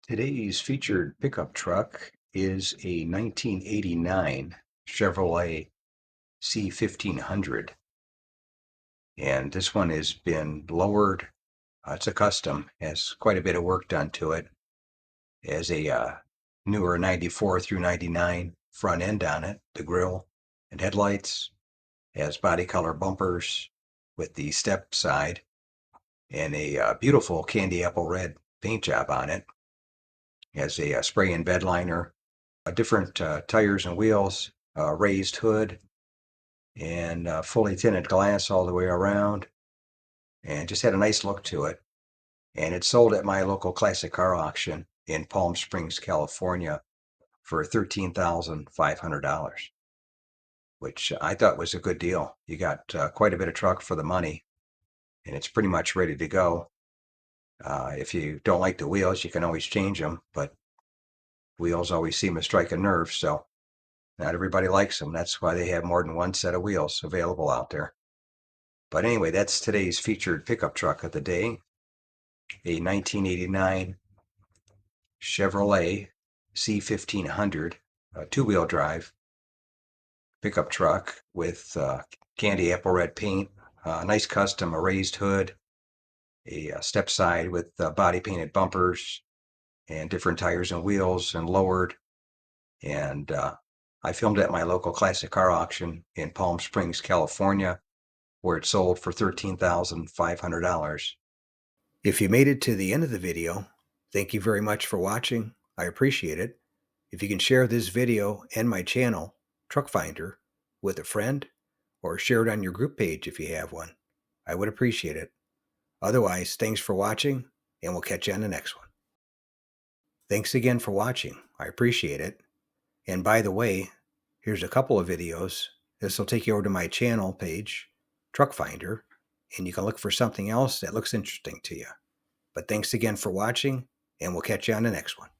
Today's featured pickup truck is a 1989 Chevrolet C1500. And this one has been lowered. It's a custom, has quite a bit of work done to it. It has a newer 94 through 99 front end on it, the grille and headlights. It has body color bumpers with the step side and a beautiful candy apple red paint job on it. It has a spray and bed liner, different tires and wheels, raised hood, and fully tinted glass all the way around, and just had a nice look to it. And it's sold at my local classic car auction in Palm Springs, California for $13,500, which I thought was a good deal. You got quite a bit of truck for the money, and it's pretty much ready to go. If you don't like the wheels, you can always change them, but wheels always seem to strike a nerve, so not everybody likes them. That's why they have more than one set of wheels available out there. But anyway, that's today's featured pickup truck of the day, a 1989 Chevrolet C1500 two-wheel drive pickup truck with candy apple red paint, nice custom, a raised hood, a step side with body painted bumpers and different tires and wheels and lowered. And I filmed at my local classic car auction in Palm Springs, California, where it sold for $13,500. If you made it to the end of the video, thank you very much for watching. I appreciate it. If you can share this video and my channel, Truck Finder, with a friend, or share it on your group page if you have one, I would appreciate it. Otherwise, thanks for watching, and we'll catch you on the next one. Thanks again for watching. I appreciate it. And by the way, here's a couple of videos. This will take you over to my channel page, Truck Finder, and you can look for something else that looks interesting to you. But thanks again for watching, and we'll catch you on the next one.